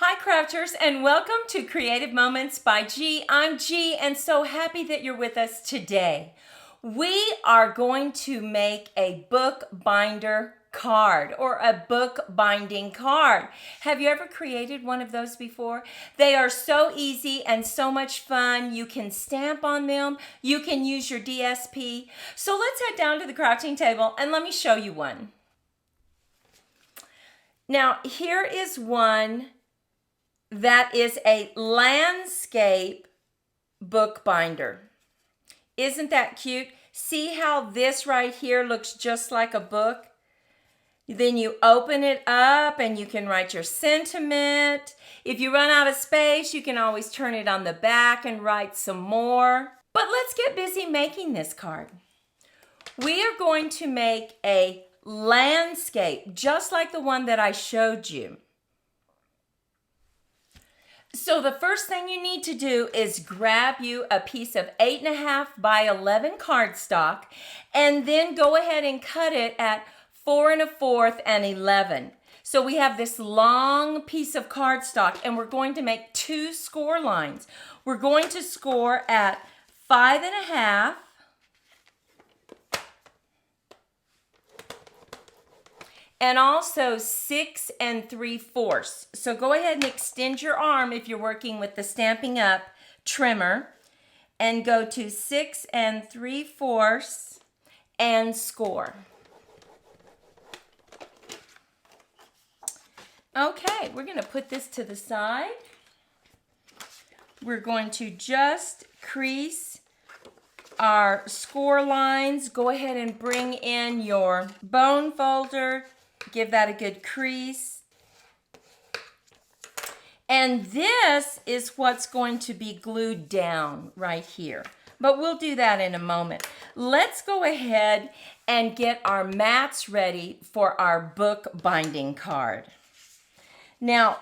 Hi Crafters, and welcome to Creative Moments by G. I'm G and so happy that you're with us today. We are going to make a book binder card or a book binding card. Have you ever created one of those before? They are so easy and so much fun. You can stamp on them. You can use your DSP. So let's head down to the crafting table and let me show you one. Now here is one that is a landscape book binder. Isn't that cute? See how this right here looks just like a book? Then you open it up and you can write your sentiment. If you run out of space, you can always turn it on the back and write some more. But let's get busy making this card. We are going to make a landscape just like the one that I showed you. So the first thing you need to do is grab you a piece of 8.5 by 11 cardstock and then go ahead and cut it at 4 1/4 and 11. So we have this long piece of cardstock and we're going to make 2 score lines. We're going to score at 5 1/2 and also 6 3/4. So go ahead and extend your arm if you're working with the Stampin' Up trimmer and go to 6 3/4 and score. Okay, we're going to put this to the side. We're going to just crease our score lines. Go ahead and bring in your bone folder. Give that a good crease. And this is what's going to be glued down right here. But we'll do that in a moment. Let's go ahead and get our mats ready for our book binding card. Now,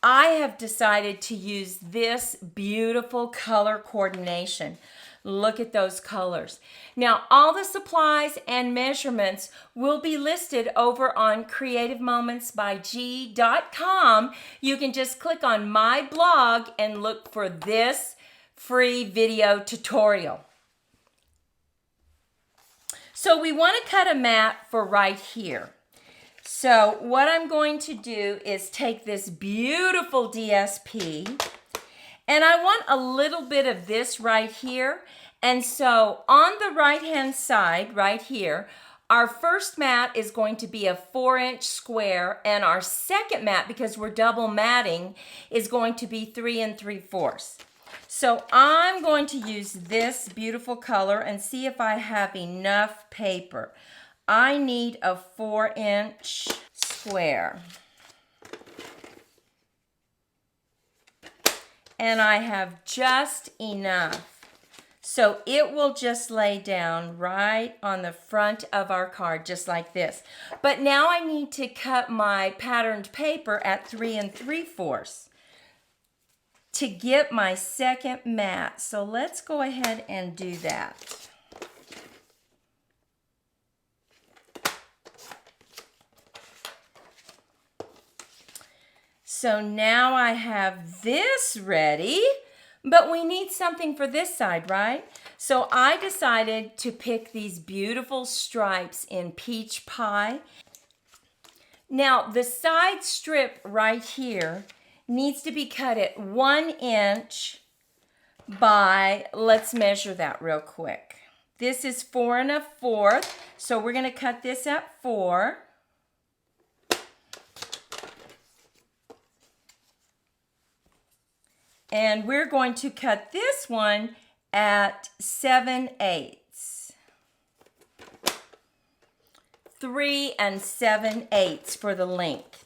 I have decided to use this beautiful color coordination. Look at those colors. Now, all the supplies and measurements will be listed over on creativemomentsbyg.com. You can just click on my blog and look for this free video tutorial. So we want to cut a mat for right here. So what I'm going to do is take this beautiful DSP and I want a little bit of this right here. And so on the right-hand side, right here, our first mat is going to be a 4-inch square, and our second mat, because we're double matting, is going to be 3 3/4. So I'm going to use this beautiful color and see if I have enough paper. I need a 4-inch square. And I have just enough. So it will just lay down right on the front of our card, just like this. But now I need to cut my patterned paper at 3 3/4 to get my second mat. So let's go ahead and do that. So now I have this ready, but we need something for this side, right? So I decided to pick these beautiful stripes in peach pie. Now the side strip right here needs to be cut at 1 inch by, let's measure that real quick. This is 4 1/4, so we're gonna cut this at 4. And we're going to cut this one at 7/8. 3 7/8 for the length.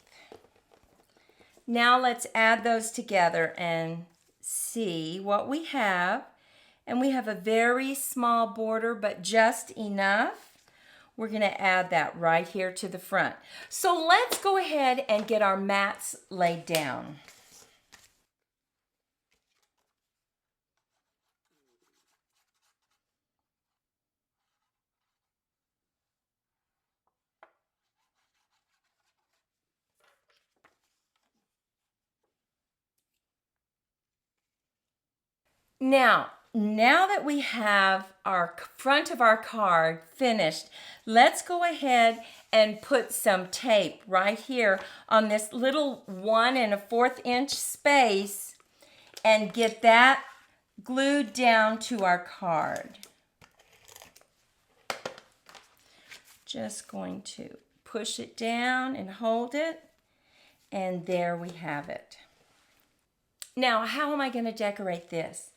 Now let's add those together and see what we have. And we have a very small border, but just enough. We're going to add that right here to the front. So let's go ahead and get our mats laid down. Now that we have our front of our card finished, let's go ahead and put some tape right here on this little 1 1/4 inch space and get that glued down to our card. Just going to push it down and hold it, and there we have it. Now, how am I going to decorate this?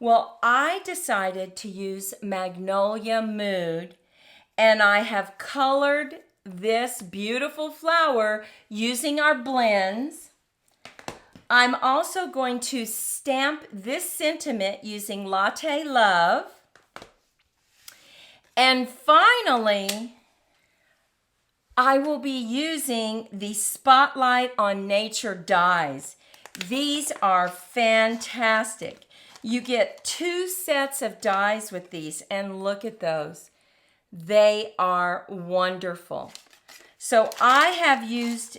Well, I decided to use Magnolia Mood, and I have colored this beautiful flower using our blends. I'm also going to stamp this sentiment using Latte Love. And finally, I will be using the Spotlight on Nature dies. These are fantastic. You get 2 sets of dies with these, and look at those. They are wonderful. So I have used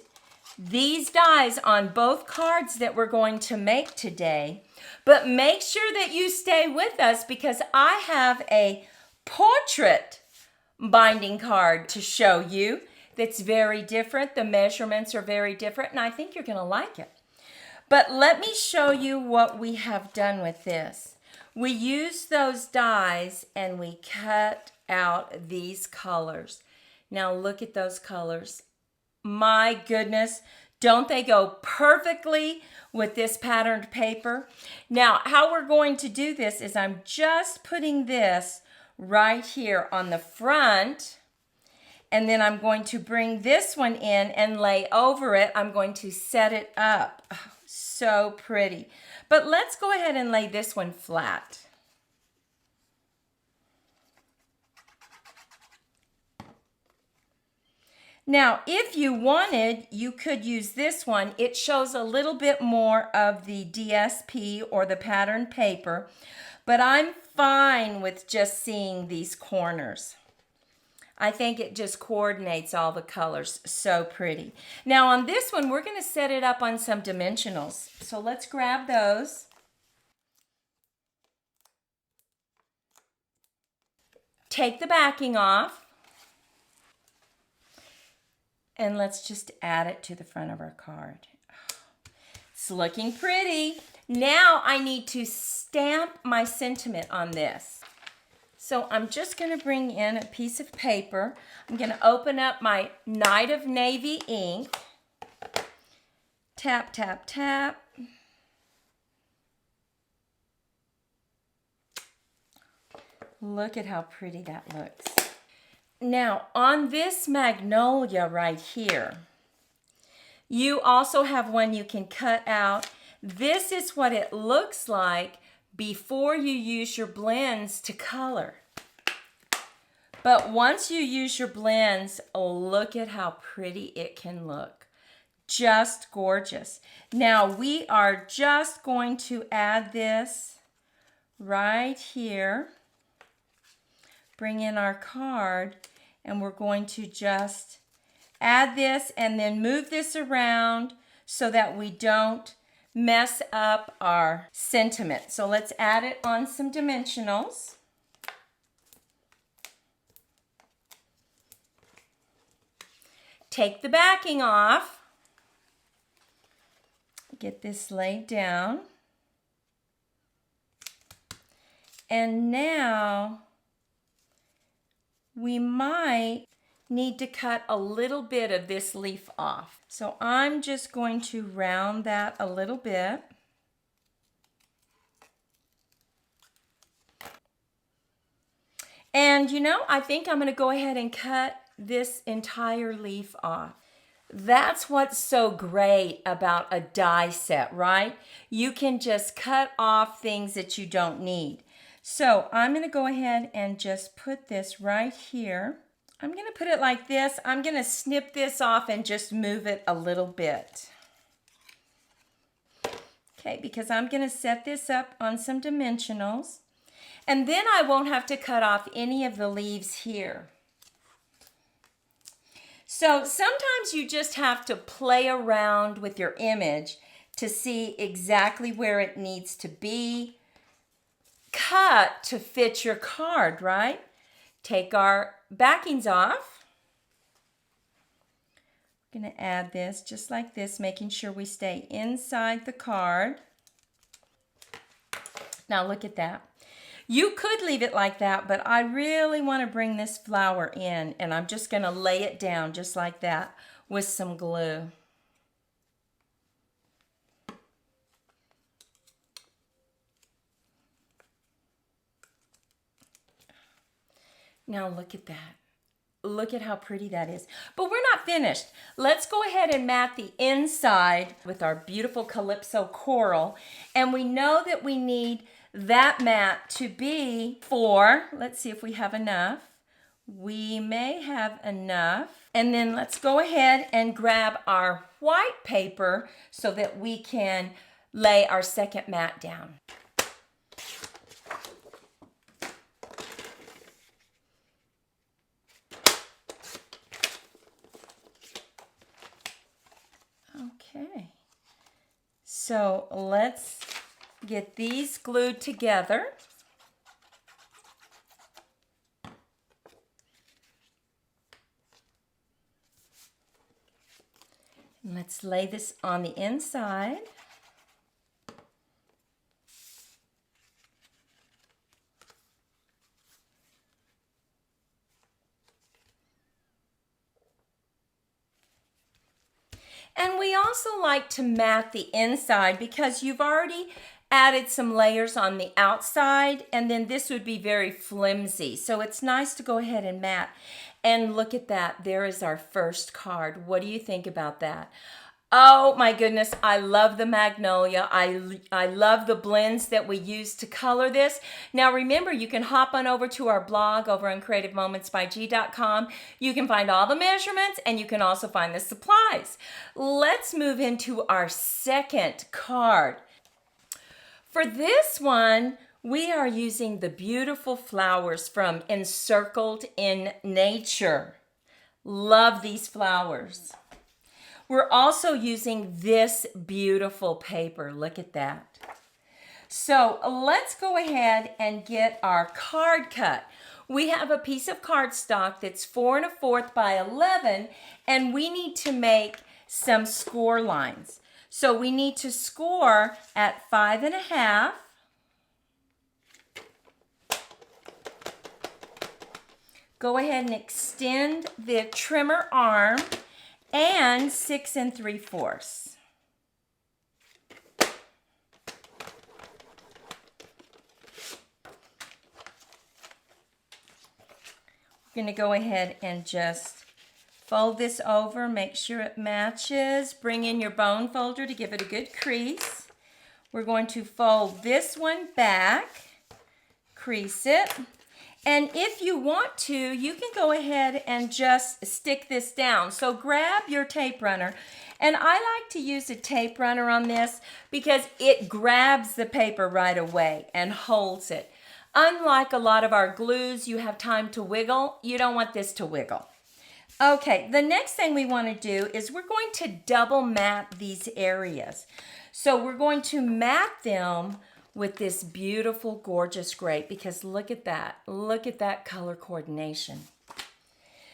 these dies on both cards that we're going to make today, but make sure that you stay with us because I have a portrait binding card to show you that's very different. The measurements are very different, and I think you're going to like it. But let me show you what we have done with this. We used those dies and we cut out these colors. Now look at those colors. My goodness, don't they go perfectly with this patterned paper? Now, how we're going to do this is I'm just putting this right here on the front, and then I'm going to bring this one in and lay over it. I'm going to set it up. Oh, so pretty. But let's go ahead and lay this one flat. Now, if you wanted, you could use this one. It shows a little bit more of the DSP or the pattern paper, but I'm fine with just seeing these corners. I think it just coordinates all the colors so pretty. Now on this one, we're going to set it up on some dimensionals. So let's grab those. Take the backing off. And let's just add it to the front of our card. It's looking pretty. Now I need to stamp my sentiment on this. So I'm just going to bring in a piece of paper. I'm going to open up my Night of Navy ink. Tap, tap, tap. Look at how pretty that looks. Now on this magnolia right here, you also have one you can cut out. This is what it looks like before you use your blends to color. But once you use your blends, oh, look at how pretty it can look. Just gorgeous. Now we are just going to add this right here. Bring in our card, and we're going to just add this and then move this around so that we don't mess up our sentiment. So let's add it on some dimensionals. Take the backing off. Get this laid down. And now we might need to cut a little bit of this leaf off. So I'm just going to round that a little bit. And you know, I think I'm going to go ahead and cut this entire leaf off. That's what's so great about a die set, right? You can just cut off things that you don't need. So I'm going to go ahead and just put this right here. I'm going to put it like this. I'm going to snip this off and just move it a little bit. Okay, because I'm going to set this up on some dimensionals. And then I won't have to cut off any of the leaves here. So sometimes you just have to play around with your image to see exactly where it needs to be. cut to fit your card, right? Take our backings off. I'm going to add this just like this, making sure we stay inside the card. Now look at that. You could leave it like that, but I really want to bring this flower in, and I'm just going to lay it down just like that with some glue. Now look at that. Look at how pretty that is. But we're not finished. Let's go ahead and mat the inside with our beautiful Calypso coral. And we know that we need that mat to be for, let's see if we have enough. We may have enough. And then let's go ahead and grab our white paper so that we can lay our second mat down. Okay, so let's get these glued together. And let's lay this on the inside. And we also like to mat the inside because you've already added some layers on the outside, and then this would be very flimsy. So it's nice to go ahead and mat. And look at that. There is our first card. What do you think about that? Oh my goodness, I love the magnolia. I love the blends that we use to color this. Now remember, you can hop on over to our blog over on creativemomentsbyg.com. You can find all the measurements and you can also find the supplies. Let's move into our second card. For this one, we are using the beautiful flowers from Encircled in Nature. Love these flowers. We're also using this beautiful paper. Look at that. So let's go ahead and get our card cut. We have a piece of cardstock that's 4 1/4 by 11, and we need to make some score lines. So we need to score at 5 1/2. Go ahead and extend the trimmer arm, and 6 3/4. We're going to go ahead and just fold this over, make sure it matches. Bring in your bone folder to give it a good crease. We're going to fold this one back, crease it. And if you want to, you can go ahead and just stick this down. So grab your tape runner. And I like to use a tape runner on this because it grabs the paper right away and holds it. Unlike a lot of our glues, you have time to wiggle. You don't want this to wiggle. Okay, the next thing we want to do is we're going to double mat these areas. So we're going to mat them with this beautiful, gorgeous grape, because look at that. Look at that color coordination.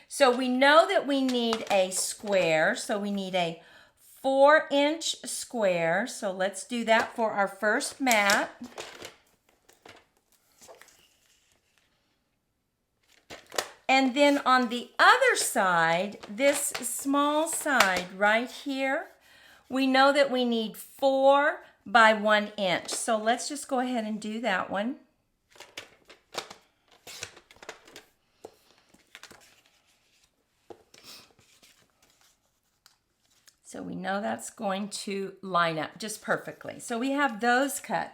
So we know that we need a square, so we need a 4-inch square. So let's do that for our first mat. And then on the other side, this small side right here, we know that we need 4 by 1 inch. So let's just go ahead and do that one. So we know that's going to line up just perfectly. So we have those cut.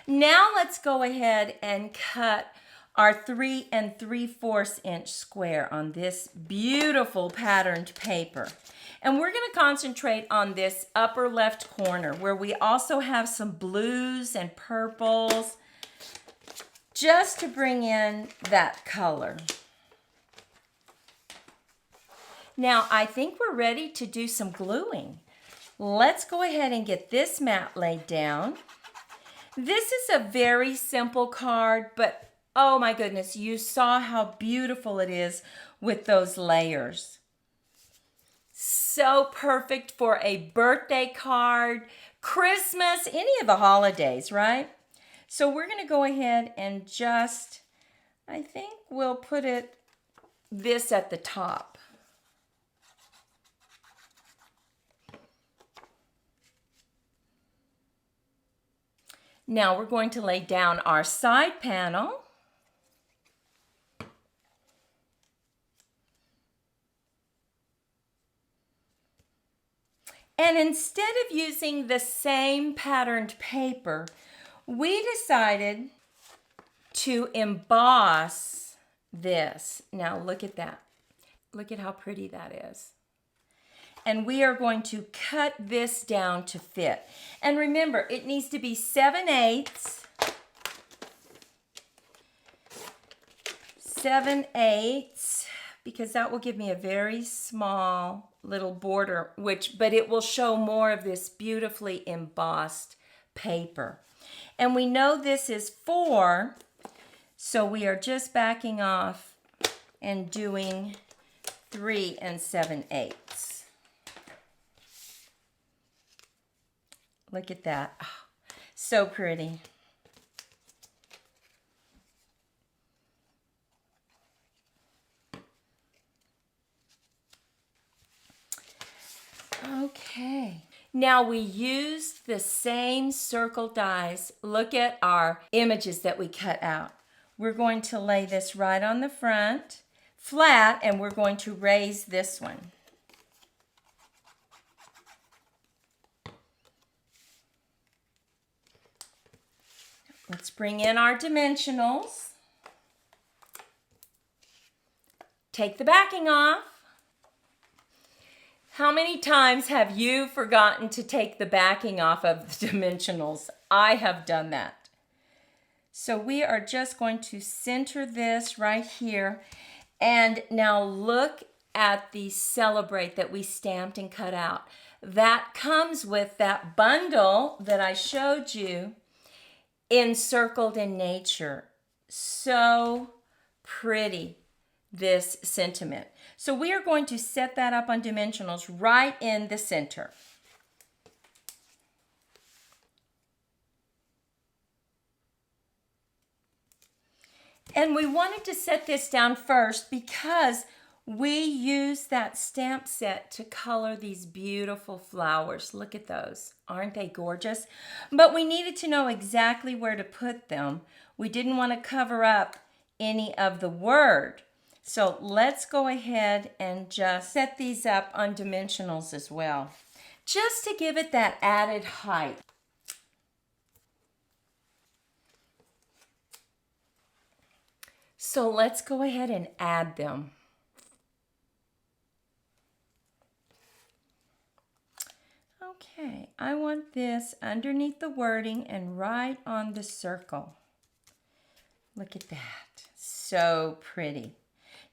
Now let's go ahead and cut our 3 3/4 inch square on this beautiful patterned paper. And we're going to concentrate on this upper left corner where we also have some blues and purples just to bring in that color. Now I think we're ready to do some gluing. Let's go ahead and get this mat laid down. This is a very simple card, but oh my goodness, you saw how beautiful it is with those layers. So perfect for a birthday card, Christmas, any of the holidays, right? So we're going to go ahead and just, I think we'll put this at the top. Now we're going to lay down our side panel. And instead of using the same patterned paper, we decided to emboss this. Now look at that. Look at how pretty that is. And we are going to cut this down to fit. And remember, it needs to be 7/8. 7/8, because that will give me a very small little border, but it will show more of this beautifully embossed paper. And we know this is 4, so we are just backing off and doing 3 7/8. Look at that. Oh, so pretty. Okay. Now we used the same circle dies. Look at our images that we cut out. We're going to lay this right on the front, flat, and we're going to raise this one. Let's bring in our dimensionals. Take the backing off. How many times have you forgotten to take the backing off of the dimensionals? I have done that. So we are just going to center this right here. And now look at the Celebrate that we stamped and cut out. That comes with that bundle that I showed you, encircled in nature. So pretty, this sentiment. So we are going to set that up on dimensionals right in the center. And we wanted to set this down first because we used that stamp set to color these beautiful flowers. Look at those. Aren't they gorgeous? But we needed to know exactly where to put them. We didn't want to cover up any of the word. So let's go ahead and just set these up on dimensionals as well, just to give it that added height. So let's go ahead and add them. Okay, I want this underneath the wording and right on the circle. Look at that. So pretty.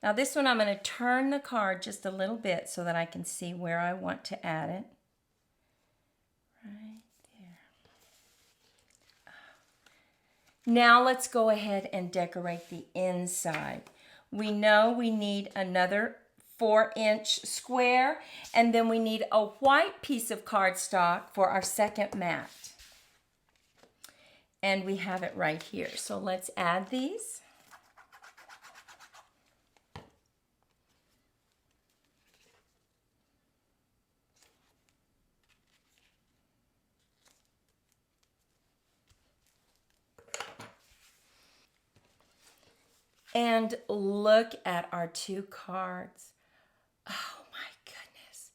Now this one I'm going to turn the card just a little bit so that I can see where I want to add it. Right there. Now let's go ahead and decorate the inside. We know we need another 4-inch square, and then we need a white piece of cardstock for our second mat. And we have it right here. So let's add these. And look at our 2 cards. Oh my goodness.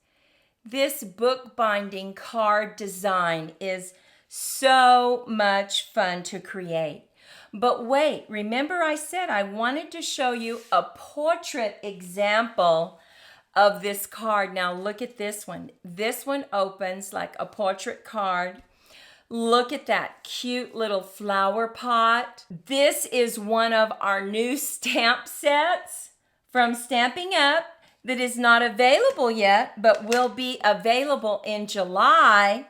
This bookbinding card design is so much fun to create. But wait, remember I said I wanted to show you a portrait example of this card. Now look at this one. This one opens like a portrait card. Look at that cute little flower pot. This is one of our new stamp sets from Stampin' Up! That is not available yet, but will be available in July.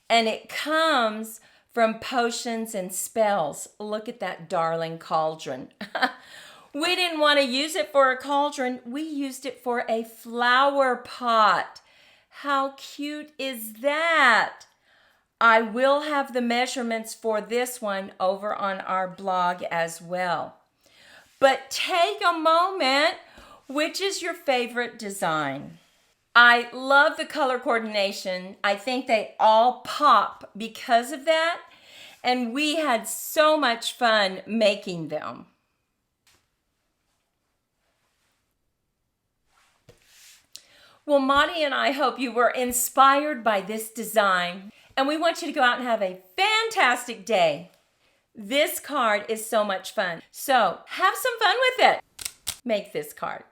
And it comes from potions and spells. Look at that darling cauldron. We didn't want to use it for a cauldron. We used it for a flower pot. How cute is that? I will have the measurements for this one over on our blog as well. But take a moment. Which is your favorite design? I love the color coordination. I think they all pop because of that. And we had so much fun making them. Well, Monty and I hope you were inspired by this design. And we want you to go out and have a fantastic day. This card is so much fun. So have some fun with it. Make this card.